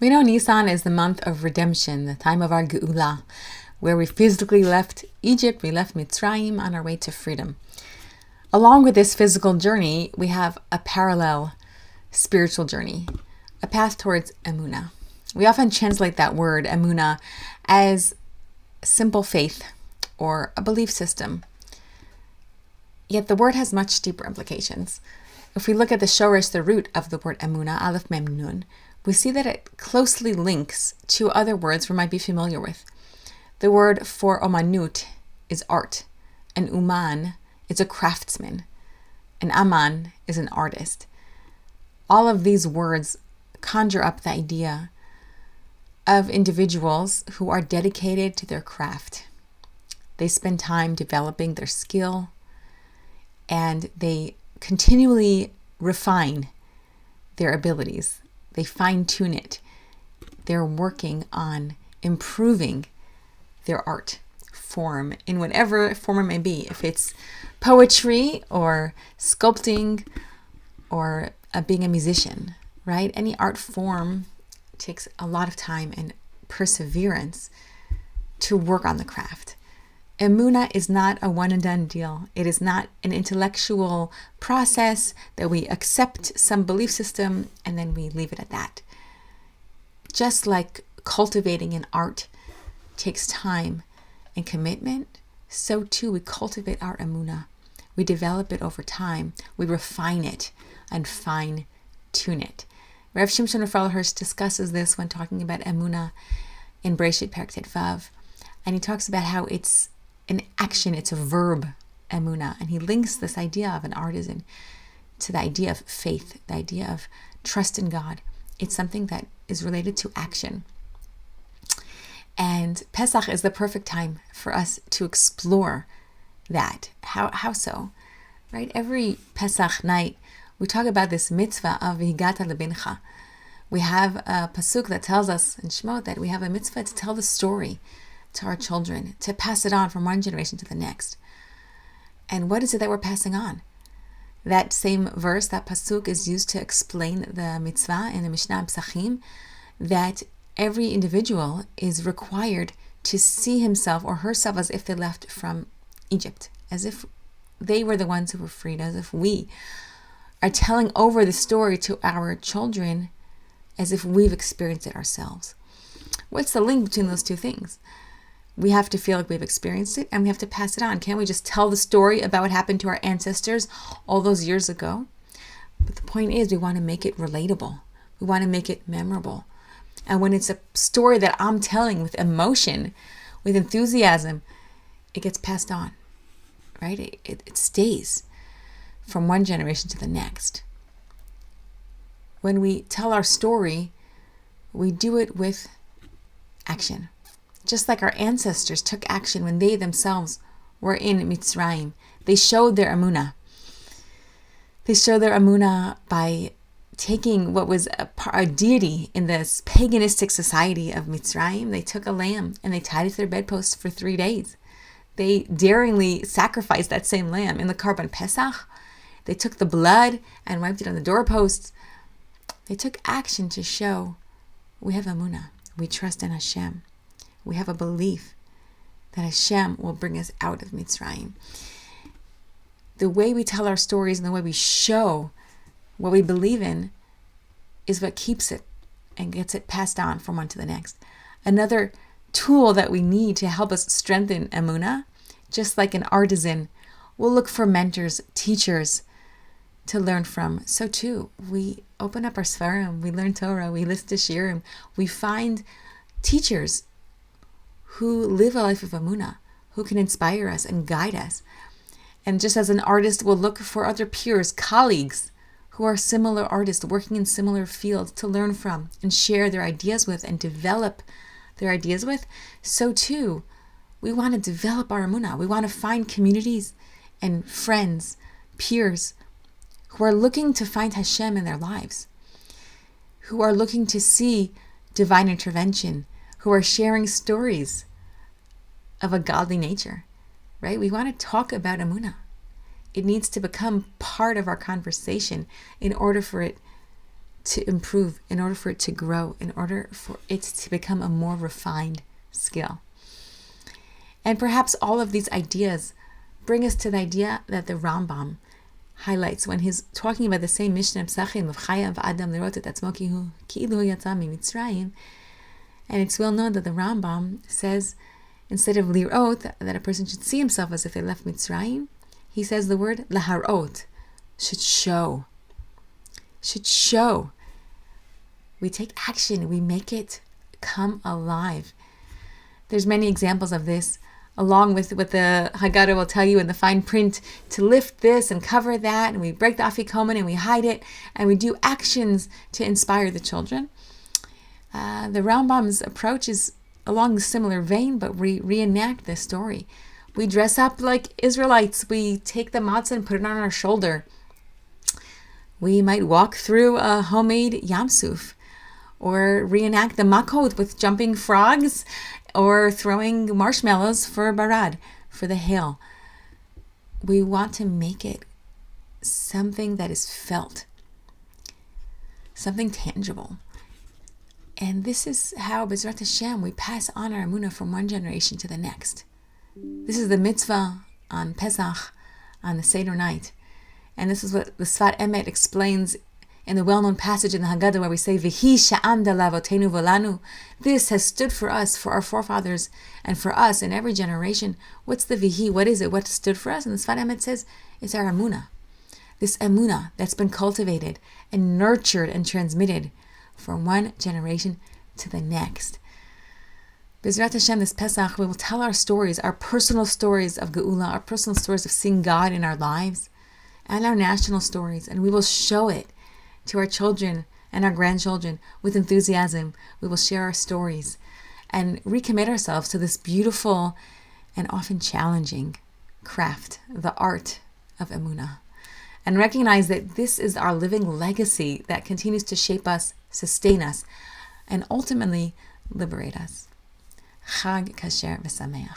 We know Nissan is the month of redemption, the time of our Geula, where we physically left Egypt, we left Mitzrayim on our way to freedom. Along with this physical journey, we have a parallel spiritual journey, a path towards Emunah. We often translate that word, Emunah, as simple faith or a belief system. Yet the word has much deeper implications. If we look at the shoresh, the root of the word Emunah, Aleph Mem Nun, we see that it closely links to other words we might be familiar with. The word for omanut is art. An uman is a craftsman. An aman is an artist. All of these words conjure up the idea of individuals who are dedicated to their craft. They spend time developing their skill, and they continually refine their abilities. They fine-tune it. They're working on improving their art form in whatever form it may be. If it's poetry or sculpting or being a musician, right? Any art form takes a lot of time and perseverance to work on the craft. Emunah is not a one and done deal. It is not an intellectual process that we accept some belief system and then we leave it at that. Just like cultivating an art takes time and commitment, so too we cultivate our Emunah. We develop it over time. We refine it and fine tune it. Rav Shimshon Raphael Hirsch discusses this when talking about Emunah in Bereshit Perek Tet Vav, and he talks about how it's an action, it's a verb, Emunah, and he links this idea of an artisan to the idea of faith, the idea of trust in God. It's something that is related to action. And Pesach is the perfect time for us to explore that. How so? Right? Every Pesach night, we talk about this mitzvah of V'higata lebincha. We have a pasuk that tells us in Shemot that we have a mitzvah to tell the story to our children, to pass it on from one generation to the next. And what is it that we're passing on? That same verse, that pasuk, is used to explain the mitzvah in the Mishnah Psachim, that every individual is required to see himself or herself as if they left from Egypt, as if they were the ones who were freed, as if we are telling over the story to our children as if we've experienced it ourselves. What's the link between those two things? We have to feel like we've experienced it and we have to pass it on. Can't we just tell the story about what happened to our ancestors all those years ago? But the point is, we want to make it relatable. We want to make it memorable. And when it's a story that I'm telling with emotion, with enthusiasm, it gets passed on, right? It stays from one generation to the next. When we tell our story, we do it with action. Just like our ancestors took action when they themselves were in Mitzrayim. They showed their Emunah. They showed their Emunah by taking what was a deity in this paganistic society of Mitzrayim. They took a lamb and they tied it to their bedposts for 3 days. They daringly sacrificed that same lamb in the Karban Pesach. They took the blood and wiped it on the doorposts. They took action to show we have Emunah. We trust in Hashem. We have a belief that Hashem will bring us out of Mitzrayim. The way we tell our stories and the way we show what we believe in is what keeps it and gets it passed on from one to the next. Another tool that we need to help us strengthen Emunah, just like an artisan will look for mentors, teachers to learn from. So too, we open up our Sfarim, we learn Torah, we listen to Shirim, we find teachers who live a life of Emunah, who can inspire us and guide us. And just as an artist will look for other peers, colleagues, who are similar artists working in similar fields to learn from and share their ideas with and develop their ideas with, so too, we want to develop our Emunah. We want to find communities and friends, peers, who are looking to find Hashem in their lives, who are looking to see divine intervention, who are sharing stories of a godly nature, right? We want to talk about Emunah. It needs to become part of our conversation in order for it to improve, in order for it to grow, in order for it to become a more refined skill. And perhaps all of these ideas bring us to the idea that the Rambam highlights when he's talking about the same Mishnah Psachim of Chaya of Adam Lirot et Atzmo Ki'ilu Yatza Mitzrayim. And it's well known that the Rambam says, instead of Lirot, that a person should see himself as if they left Mitzrayim, he says the word Laharot, should show. Should show. We take action, we make it come alive. There's many examples of this, along with what the Haggadah will tell you in the fine print, to lift this and cover that, and we break the afikomen and we hide it, and we do actions to inspire the children. The Rambam's approach is along a similar vein, but we reenact this story. We dress up like Israelites. We take the matzah and put it on our shoulder. We might walk through a homemade yamsuf, or reenact the makot with jumping frogs, or throwing marshmallows for barad, for the hail. We want to make it something that is felt, something tangible. And this is how, B'ezrat Hashem, we pass on our Emunah from one generation to the next. This is the mitzvah on Pesach, on the Seder night. And this is what the Sfat Emet explains in the well-known passage in the Haggadah where we say, V'hi sha'amda lavotenu v'lanu. This has stood for us, for our forefathers, and for us in every generation. What's the V'hi? What is it? What stood for us? And the Sfat Emet says, it's our Emunah. This Emunah that's been cultivated and nurtured and transmitted from one generation to the next. B'ezrat Hashem, this Pesach, we will tell our stories, our personal stories of Geula, our personal stories of seeing God in our lives, and our national stories, and we will show it to our children and our grandchildren with enthusiasm. We will share our stories and recommit ourselves to this beautiful and often challenging craft, the art of Emunah, and recognize that this is our living legacy that continues to shape us, sustain us, and ultimately liberate us. Chag kasher v'sameach.